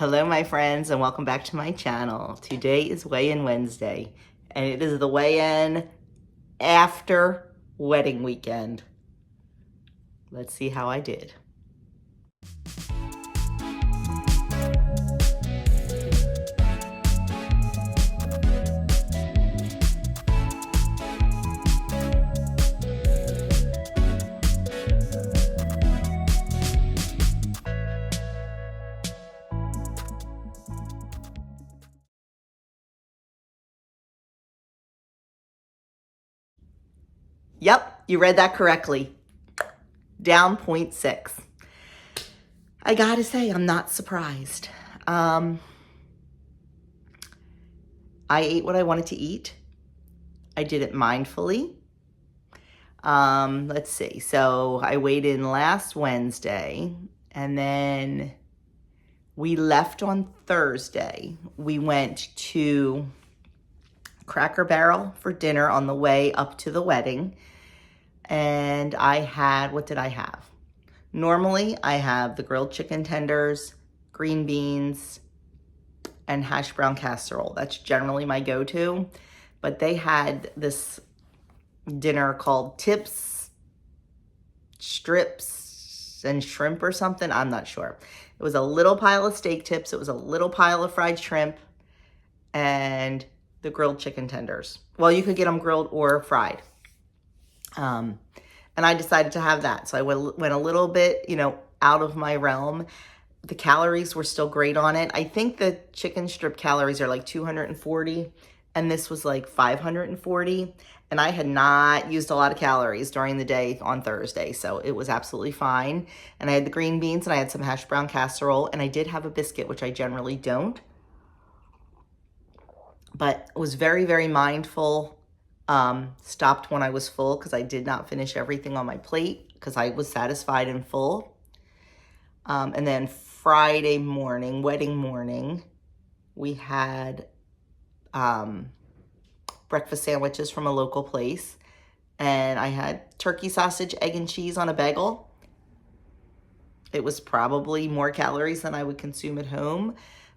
Hello my friends and welcome back to my channel. Today is weigh-in Wednesday and it is the weigh-in after wedding weekend. Let's see how I did. Yep, you read that correctly. Down 0.6. I gotta say, I'm not surprised. I ate what I wanted to eat. I did it mindfully. Let's see. So I weighed in last Wednesday and then we left on Thursday. We went to Cracker Barrel for dinner on the way up to the wedding. And I had, what did I have? Normally I have the grilled chicken tenders, green beans, and hash brown casserole. That's generally my go-to. But they had this dinner called tips, strips, and shrimp or something. I'm not sure. It was a little pile of steak tips. It was a little pile of fried shrimp and the grilled chicken tenders. Well, you could get them grilled or fried. And I decided to have that. So I went a little bit, out of my realm. The calories were still great on it. I think the chicken strip calories are like 240 and this was like 540. And I had not used a lot of calories during the day on Thursday. So it was absolutely fine. And I had the green beans and I had some hash brown casserole and I did have a biscuit, which I generally don't. But was very, very mindful. Stopped when I was full because I did not finish everything on my plate because I was satisfied and full. And then Friday morning, wedding morning, we had breakfast sandwiches from a local place. And I had turkey sausage, egg, and cheese on a bagel. It was probably more calories than I would consume at home.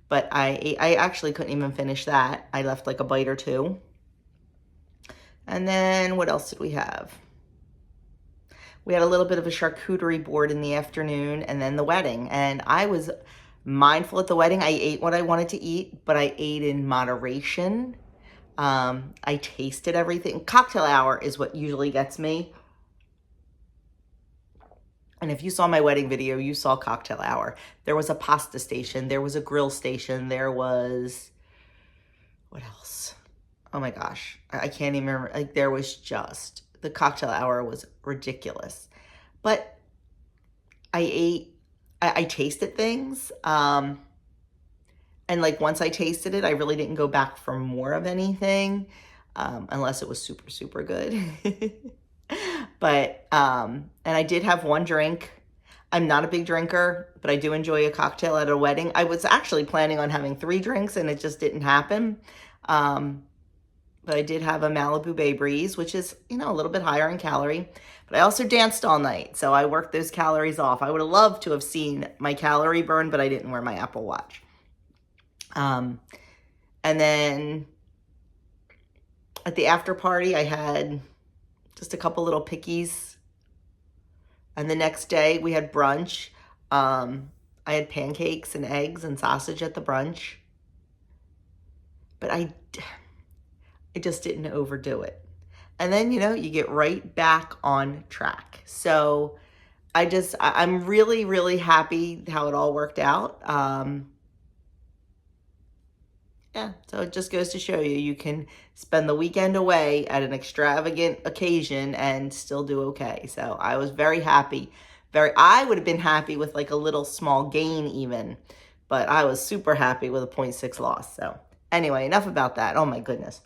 But I actually couldn't even finish that. I left like a bite or two. And then what else did we have? We had a little bit of a charcuterie board in the afternoon and then the wedding. And I was mindful at the wedding. I ate what I wanted to eat, but I ate in moderation. I tasted everything. Cocktail hour is what usually gets me. And if you saw my wedding video, you saw cocktail hour. There was a pasta station. There was a grill station. There was, what else? Oh my gosh, I can't even remember. Like there was just, the cocktail hour was ridiculous. But I tasted things. And like once I tasted it, I really didn't go back for more of anything. Unless it was super, super good. But, and I did have one drink. I'm not a big drinker, but I do enjoy a cocktail at a wedding. I was actually planning on having 3 drinks and it just didn't happen. But I did have a Malibu Bay Breeze, which is, a little bit higher in calorie. But I also danced all night, so I worked those calories off. I would have loved to have seen my calorie burn, but I didn't wear my Apple Watch. And then at the after party, I had just a couple little pickies. And the next day, we had brunch. I had pancakes and eggs and sausage at the brunch. But I just didn't overdo it. And then, you get right back on track. So I'm really, really happy how it all worked out. Yeah, so it just goes to show you, you can spend the weekend away at an extravagant occasion and still do okay. So I was very happy. I would have been happy with like a little small gain even, but I was super happy with a 0.6 loss. So anyway, enough about that. Oh my goodness.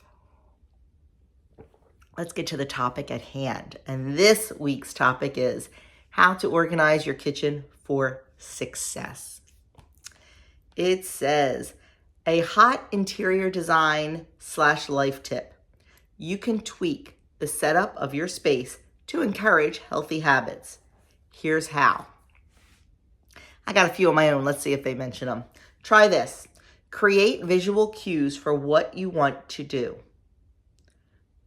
Let's get to the topic at hand. And this week's topic is how to organize your kitchen for success. It says, a hot interior design / life tip. You can tweak the setup of your space to encourage healthy habits. Here's how. I got a few of my own. Let's see if they mention them. Try this. Create visual cues for what you want to do.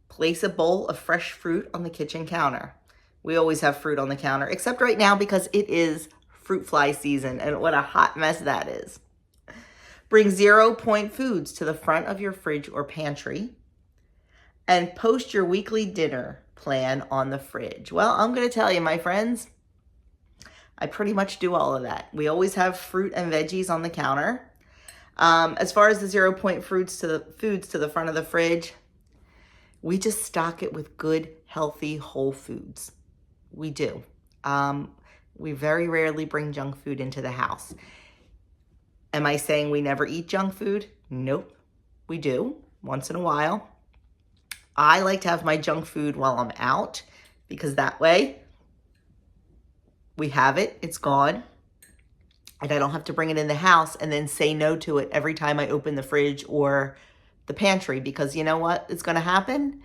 Place a bowl of fresh fruit on the kitchen counter. We always have fruit on the counter, except right now because it is fruit fly season, and what a hot mess that is. Bring 0-point foods to the front of your fridge or pantry, and post your weekly dinner plan on the fridge. Well, I'm going to tell you, my friends, I pretty much do all of that. We always have fruit and veggies on the counter. As far as the 0-point foods to the front of the fridge, we just stock it with good, healthy, whole foods. We do. We very rarely bring junk food into the house. Am I saying we never eat junk food? Nope. We do, once in a while. I like to have my junk food while I'm out, because that way we have it, it's gone, and I don't have to bring it in the house and then say no to it every time I open the fridge or the pantry, because you know what is going to happen?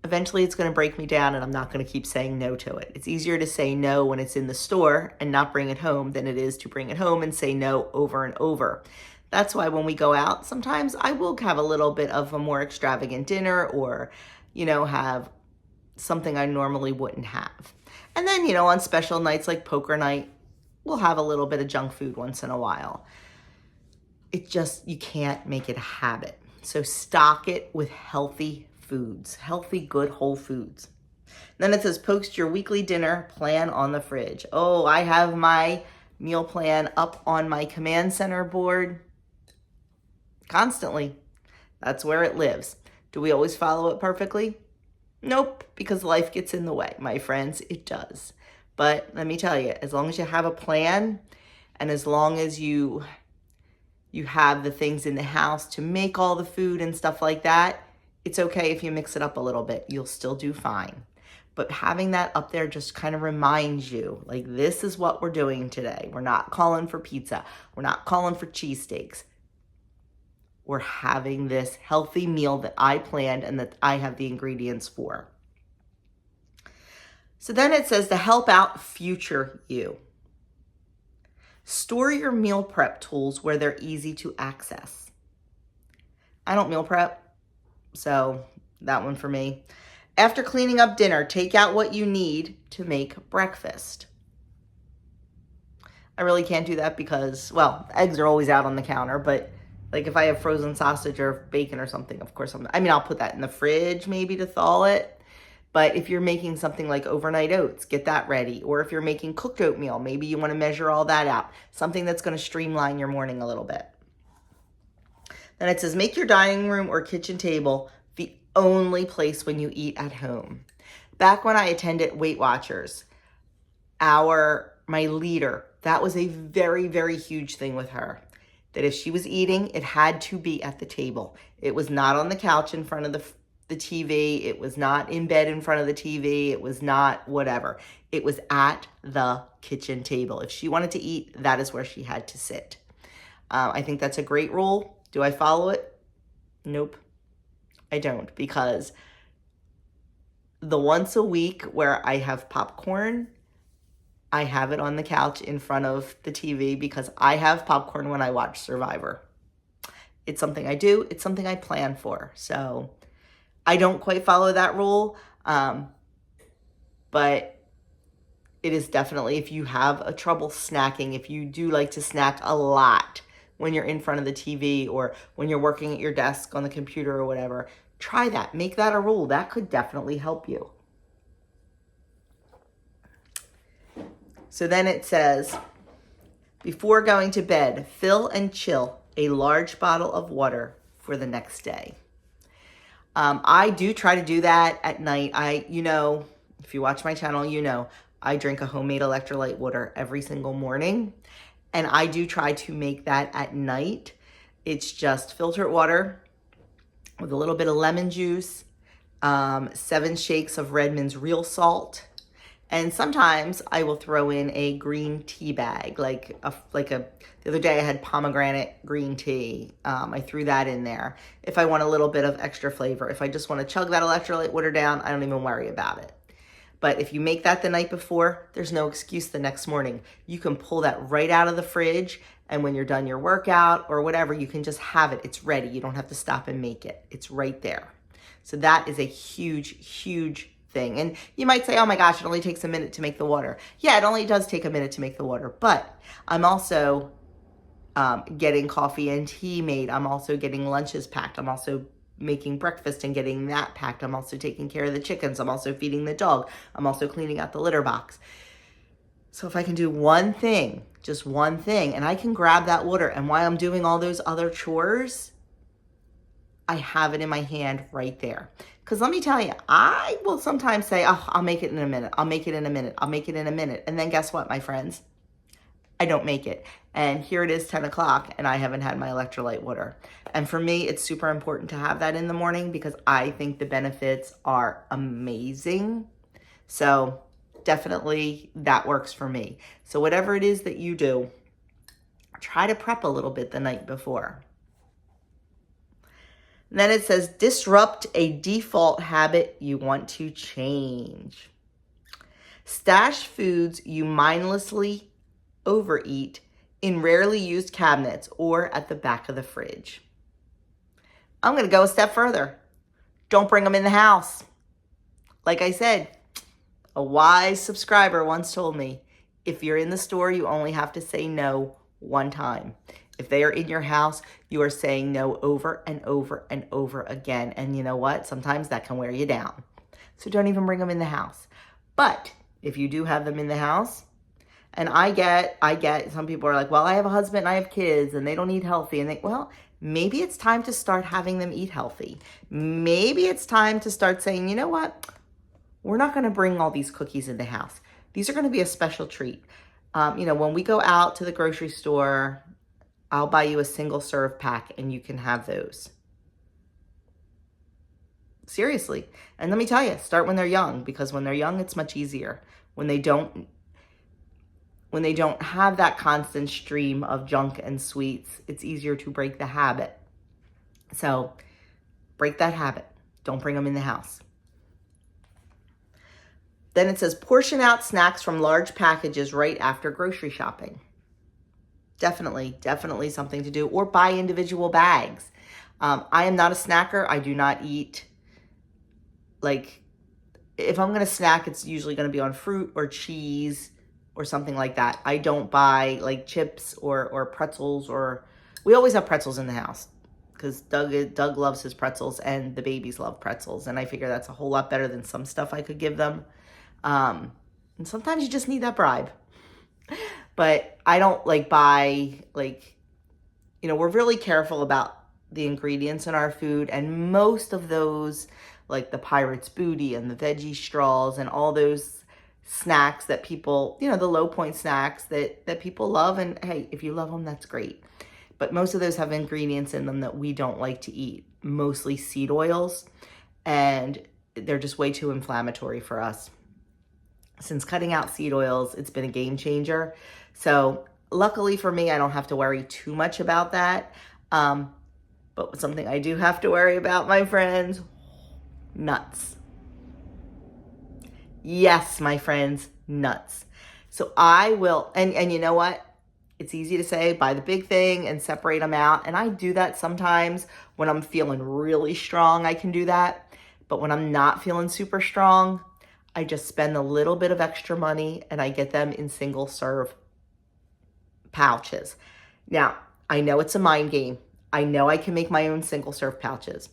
Eventually it's going to break me down, and I'm not going to keep saying no to it. It's easier to say no when it's in the store and not bring it home than it is to bring it home and say no over and over. That's why when we go out, sometimes I will have a little bit of a more extravagant dinner, or, have something I normally wouldn't have. And then, on special nights like poker night, we'll have a little bit of junk food once in a while. You can't make it a habit. So stock it with healthy foods, healthy, good, whole foods. Then it says post your weekly dinner plan on the fridge. Oh, I have my meal plan up on my command center board constantly. That's where it lives. Do we always follow it perfectly? Nope, because life gets in the way, my friends. It does. But let me tell you, as long as you have a plan, and as long as you have the things in the house to make all the food and stuff like that, it's okay if you mix it up a little bit. You'll still do fine. But having that up there just kind of reminds you, like, this is what we're doing today. We're not calling for pizza. We're not calling for cheesesteaks. We're having this healthy meal that I planned and that I have the ingredients for. So then it says to help out future you. Store your meal prep tools where they're easy to access. I don't meal prep, so that one for me. After cleaning up dinner, take out what you need to make breakfast. I really can't do that because, eggs are always out on the counter, but like if I have frozen sausage or bacon or something, of course, I'll put that in the fridge maybe to thaw it. But if you're making something like overnight oats, get that ready. Or if you're making cooked oatmeal, maybe you want to measure all that out. Something that's going to streamline your morning a little bit. Then it says, make your dining room or kitchen table the only place when you eat at home. Back when I attended Weight Watchers, my leader, that was a very, very huge thing with her. That if she was eating, it had to be at the table. It was not on the couch in front of the TV. It was not in bed in front of the TV. It was not whatever. It was at the kitchen table. If she wanted to eat, that is where she had to sit. I think that's a great rule. Do I follow it? Nope, I don't, because the once a week where I have popcorn, I have it on the couch in front of the TV because I have popcorn when I watch Survivor. It's something I do. It's something I plan for. So I don't quite follow that rule, but it is definitely, if you have a trouble snacking, if you do like to snack a lot when you're in front of the TV or when you're working at your desk on the computer or whatever, try that. Make that a rule. That could definitely help you. So then it says, before going to bed, fill and chill a large bottle of water for the next day. I do try to do that at night. If you watch my channel, I drink a homemade electrolyte water every single morning. And I do try to make that at night. It's just filtered water with a little bit of lemon juice, 7 shakes of Redmond's real salt. And sometimes I will throw in a green tea bag, the other day I had pomegranate green tea. I threw that in there if I want a little bit of extra flavor. If I just want to chug that electrolyte water down, I don't even worry about it. But if you make that the night before, there's no excuse the next morning. You can pull that right out of the fridge, and when you're done your workout or whatever, you can just have it. It's ready. You don't have to stop and make it. It's right there. So that is a huge, huge thing. And you might say, oh my gosh, it only takes a minute to make the water. Yeah, it only does take a minute to make the water. But I'm also getting coffee and tea made. I'm also getting lunches packed. I'm also making breakfast and getting that packed. I'm also taking care of the chickens. I'm also feeding the dog. I'm also cleaning out the litter box. So if I can do one thing, just one thing, and I can grab that water, and while I'm doing all those other chores, I have it in my hand right there. Because let me tell you, I will sometimes say, oh, I'll make it in a minute. I'll make it in a minute. I'll make it in a minute. And then guess what, my friends? I don't make it. And here it is 10 o'clock and I haven't had my electrolyte water. And for me, it's super important to have that in the morning because I think the benefits are amazing. So definitely that works for me. So whatever it is that you do, try to prep a little bit the night before. And then it says, disrupt a default habit you want to change. Stash foods you mindlessly overeat in rarely used cabinets or at the back of the fridge. I'm going to go a step further. Don't bring them in the house. Like I said, a wise subscriber once told me, if you're in the store, you only have to say no one time. If they are in your house, you are saying no over and over and over again. And you know what? Sometimes that can wear you down. So don't even bring them in the house. But if you do have them in the house, and I get some people are like, well, I have a husband and I have kids and they don't eat healthy. And well, maybe it's time to start having them eat healthy. Maybe it's time to start saying, you know what? We're not going to bring all these cookies in the house. These are going to be a special treat. When we go out to the grocery store, I'll buy you a single serve pack and you can have those. Seriously. And let me tell you, start when they're young, because when they're young, it's much easier. When they don't have that constant stream of junk and sweets, it's easier to break the habit. So break that habit. Don't bring them in the house. Then it says, portion out snacks from large packages right after grocery shopping. Definitely something to do. Or buy individual bags. I am not a snacker. I do not eat, if I'm going to snack, it's usually going to be on fruit or cheese or something like that. I don't buy chips or pretzels, or we always have pretzels in the house because Doug loves his pretzels and the babies love pretzels. And I figure that's a whole lot better than some stuff I could give them. And sometimes you just need that bribe. But I don't buy, we're really careful about the ingredients in our food. And most of those, like the Pirate's Booty and the veggie straws and all those snacks that people, the low point snacks that people love. And hey, if you love them, that's great. But most of those have ingredients in them that we don't like to eat, mostly seed oils. And they're just way too inflammatory for us. Since cutting out seed oils, it's been a game changer. So luckily for me, I don't have to worry too much about that. But something I do have to worry about, my friends, nuts. Yes, my friends, nuts. So I will, and you know what? It's easy to say, buy the big thing and separate them out. And I do that sometimes when I'm feeling really strong, I can do that. But when I'm not feeling super strong, I just spend a little bit of extra money and I get them in single serve pouches. Now, I know it's a mind game. I know I can make my own single serve pouches.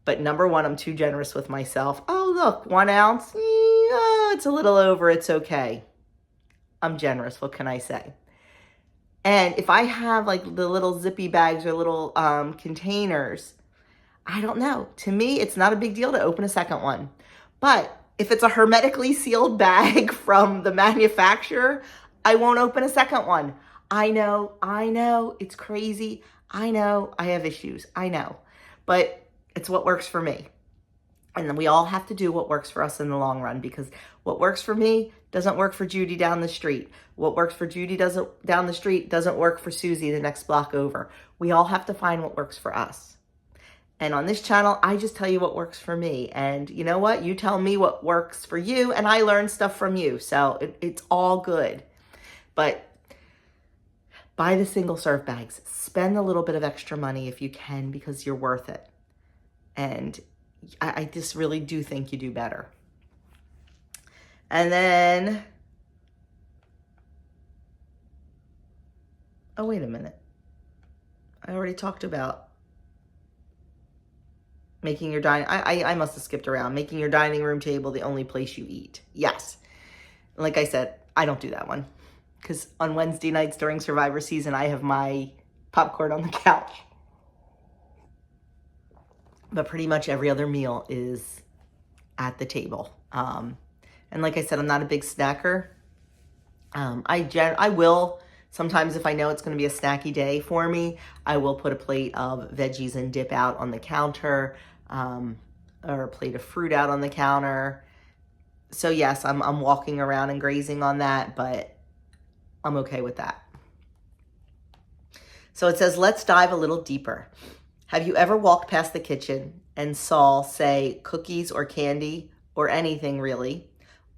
But number one, I'm too generous with myself. Oh, look, 1 ounce. It's a little over. It's okay. I'm generous. What can I say? And if I have the little zippy bags or little containers, I don't know. To me, it's not a big deal to open a second one. But if it's a hermetically sealed bag from the manufacturer, I won't open a second one. I know, it's crazy. I know, I have issues. I know. But it's what works for me. And then we all have to do what works for us in the long run, because what works for me doesn't work for Judy down the street. What works for Judy down the street doesn't work for Susie the next block over. We all have to find what works for us. And on this channel, I just tell you what works for me. And you know what? You tell me what works for you, and I learn stuff from you. So it's all good. But buy the single serve bags. Spend a little bit of extra money if you can, because you're worth it. And I just really do think you do better. And then, oh, wait a minute. I already talked about making your dining, I must have skipped around. Making your dining room table the only place you eat. Yes. Like I said, I don't do that one. Because on Wednesday nights during Survivor season, I have my popcorn on the couch. But pretty much every other meal is at the table. And like I said, I'm not a big snacker. I will, sometimes if I know it's going to be a snacky day for me, I will put a plate of veggies and dip out on the counter, or a plate of fruit out on the counter. So yes, I'm walking around and grazing on that, but I'm okay with that. So it says, let's dive a little deeper. Have you ever walked past the kitchen and saw, say, cookies or candy or anything really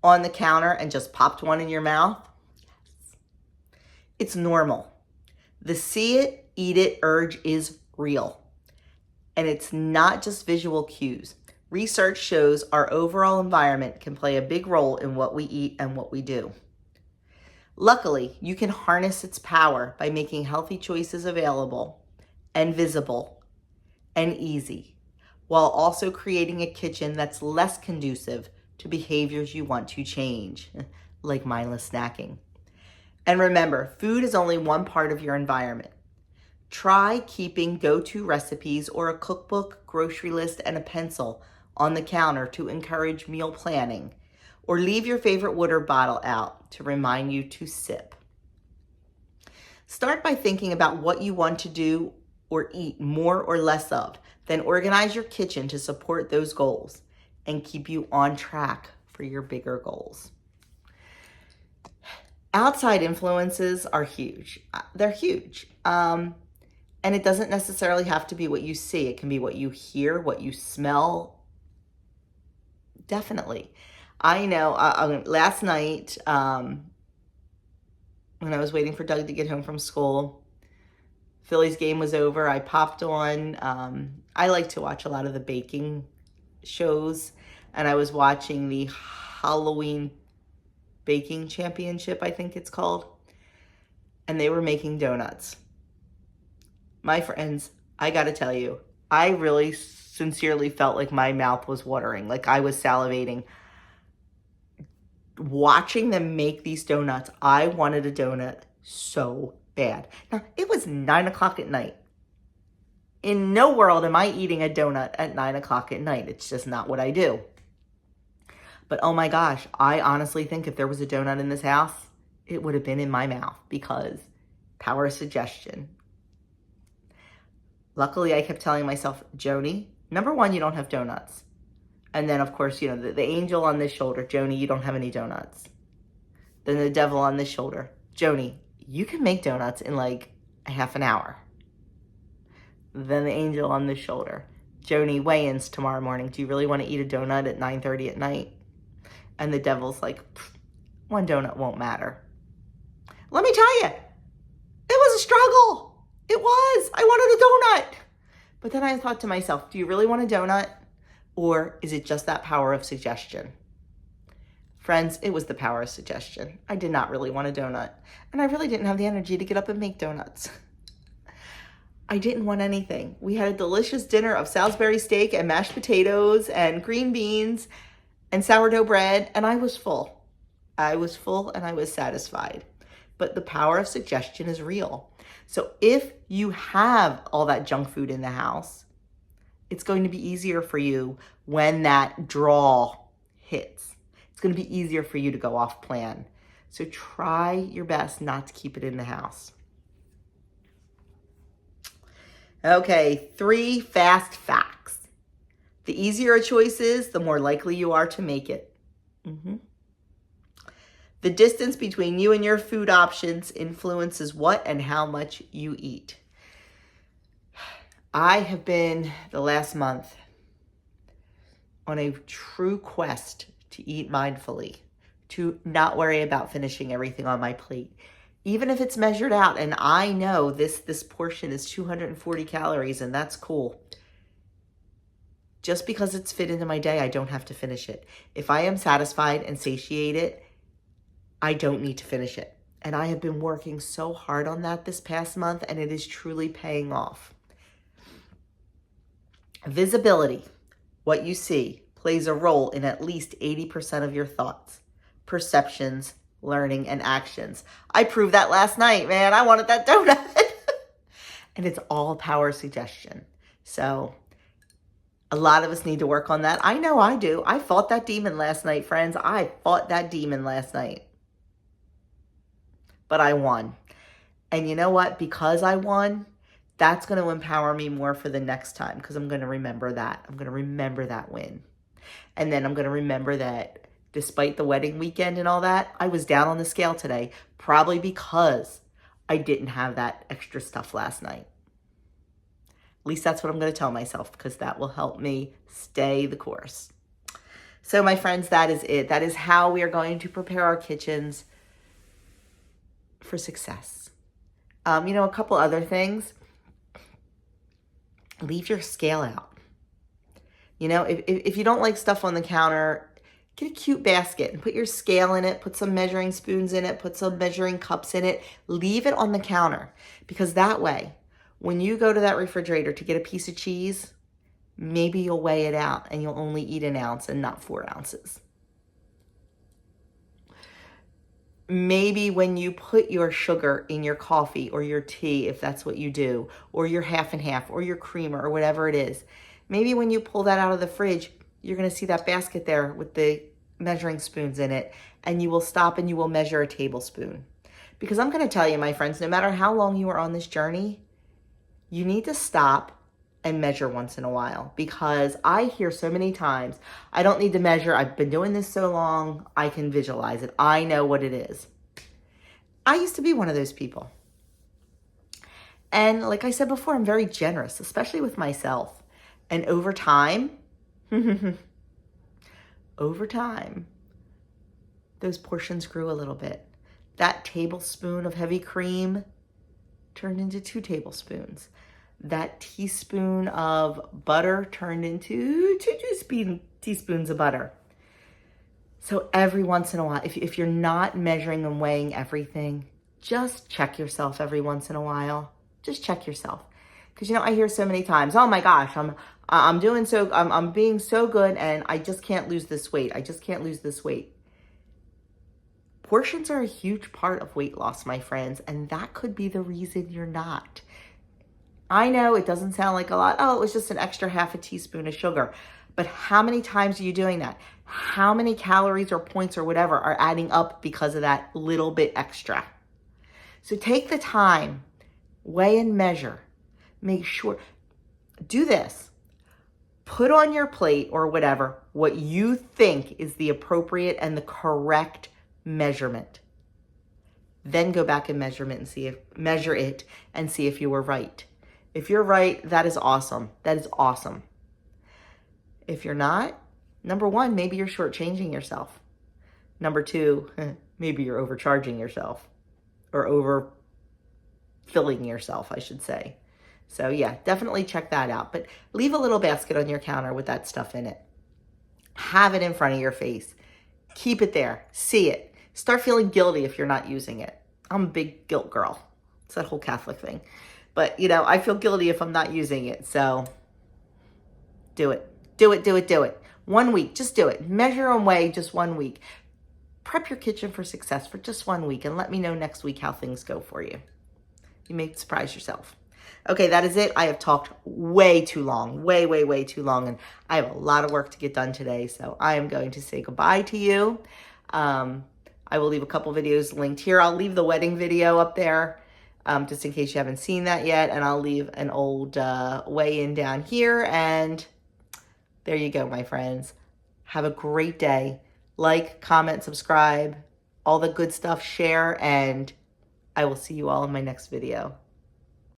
on the counter and just popped one in your mouth? Yes. It's normal. The see it, eat it urge is real. And it's not just visual cues. Research shows our overall environment can play a big role in what we eat and what we do. Luckily, you can harness its power by making healthy choices available and visible and easy, while also creating a kitchen that's less conducive to behaviors you want to change, like mindless snacking. And remember, food is only one part of your environment. Try keeping go-to recipes or a cookbook, grocery list, and a pencil on the counter to encourage meal planning, or leave your favorite water bottle out to remind you to sip. Start by thinking about what you want to do or eat more or less of, then organize your kitchen to support those goals and keep you on track for your bigger goals. Outside influences are huge. They're huge. And it doesn't necessarily have to be what you see. It can be what you hear, what you smell. Definitely. I know last night, when I was waiting for Doug to get home from school, Philly's game was over. I popped on. I like to watch a lot of the baking shows, and I was watching the Halloween Baking Championship, I think it's called, and they were making donuts. My friends, I gotta tell you, I really sincerely felt like my mouth was watering, like I was salivating. Watching them make these donuts, I wanted a donut so bad. Now, it was 9 o'clock at night. In no world am I eating a donut at 9 o'clock at night. It's just not what I do. But oh my gosh, I honestly think if there was a donut in this house, it would have been in my mouth, because power of suggestion. Luckily, I kept telling myself, Joni, number one, you don't have donuts. And then, of course, you know, the angel on this shoulder, Joni, you don't have any donuts. Then the devil on this shoulder, Joni, you can make donuts in like a half an hour. Then the angel on this shoulder, Joni, weigh-ins tomorrow morning. Do you really want to eat a donut at 9:30 at night? And the devil's like, one donut won't matter. Let me tell you, it was a struggle. It was. I wanted a donut. But then I thought to myself, do you really want a donut? Or is it just that power of suggestion? Friends, it was the power of suggestion. I did not really want a donut. And I really didn't have the energy to get up and make donuts. I didn't want anything. We had a delicious dinner of Salisbury steak and mashed potatoes and green beans and sourdough bread, and I was full. I was full and I was satisfied. But the power of suggestion is real. So if you have all that junk food in the house, it's going to be easier for you when that draw hits. It's going to be easier for you to go off plan. So try your best not to keep it in the house. Okay, 3 fast facts. The easier a choice is, the more likely you are to make it. The distance between you and your food options influences what and how much you eat. I have been the last month on a true quest to eat mindfully, to not worry about finishing everything on my plate. Even if it's measured out and I know this portion is 240 calories and that's cool. Just because it's fit into my day, I don't have to finish it. If I am satisfied and satiated, I don't need to finish it. And I have been working so hard on that this past month, and it is truly paying off. Visibility, what you see, plays a role in at least 80% of your thoughts, perceptions, learning, and actions. I proved that last night, man. I wanted that donut. And it's all power suggestion. So a lot of us need to work on that. I know I do. I fought that demon last night, friends. I fought that demon last night. But I won. And you know what? Because I won, that's going to empower me more for the next time, because I'm going to remember that. I'm going to remember that win. And then I'm going to remember that despite the wedding weekend and all that, I was down on the scale today, probably because I didn't have that extra stuff last night. At least that's what I'm going to tell myself, because that will help me stay the course. So my friends, that is it. That is how we are going to prepare our kitchens for success. A couple other things. Leave your scale out. If you don't like stuff on the counter, get a cute basket and put your scale in it, put some measuring spoons in it, put some measuring cups in it, leave it on the counter, because that way, when you go to that refrigerator to get a piece of cheese, maybe you'll weigh it out and you'll only eat an ounce and not 4 ounces. Maybe when you put your sugar in your coffee or your tea, if that's what you do, or your half and half, or your creamer, or whatever it is, maybe when you pull that out of the fridge, you're going to see that basket there with the measuring spoons in it, and you will stop and you will measure a tablespoon. Because I'm going to tell you, my friends, no matter how long you are on this journey, you need to stop and measure once in a while, because I hear so many times, I don't need to measure. I've been doing this so long, I can visualize it. I know what it is. I used to be one of those people. And like I said before, I'm very generous, especially with myself. And over time, those portions grew a little bit. That tablespoon of heavy cream turned into 2 tablespoons. That teaspoon of butter turned into 2 teaspoons of butter. So every once in a while, if you're not measuring and weighing everything, just check yourself every once in a while. Just check yourself. Because, I hear so many times, oh my gosh, I'm being so good and I just can't lose this weight. I just can't lose this weight. Portions are a huge part of weight loss, my friends, and that could be the reason you're not. I know it doesn't sound like a lot. Oh, it was just an extra half a teaspoon of sugar. But how many times are you doing that? How many calories or points or whatever are adding up because of that little bit extra? So take the time, weigh and measure. Make sure, do this. Put on your plate or whatever what you think is the appropriate and the correct measurement. Then go back and measure it and see if you were right. If you're right, that is awesome. That is awesome. If you're not, number 1, maybe you're shortchanging yourself. Number 2, maybe you're overcharging yourself, or overfilling yourself, I should say. So yeah, definitely check that out. But leave a little basket on your counter with that stuff in it. Have it in front of your face. Keep it there. See it. Start feeling guilty if you're not using it. I'm a big guilt girl. It's that whole Catholic thing. But, I feel guilty if I'm not using it. So do it. Do it. 1 week. Just do it. Measure and weigh just 1 week. Prep your kitchen for success for just 1 week. And let me know next week how things go for you. You may surprise yourself. Okay, that is it. I have talked way too long. Way too long. And I have a lot of work to get done today. So I am going to say goodbye to you. I will leave a couple videos linked here. I'll leave the wedding video up there. Just in case you haven't seen that yet. And I'll leave an old weigh-in down here. And there you go, my friends. Have a great day. Like, comment, subscribe, all the good stuff, share, and I will see you all in my next video.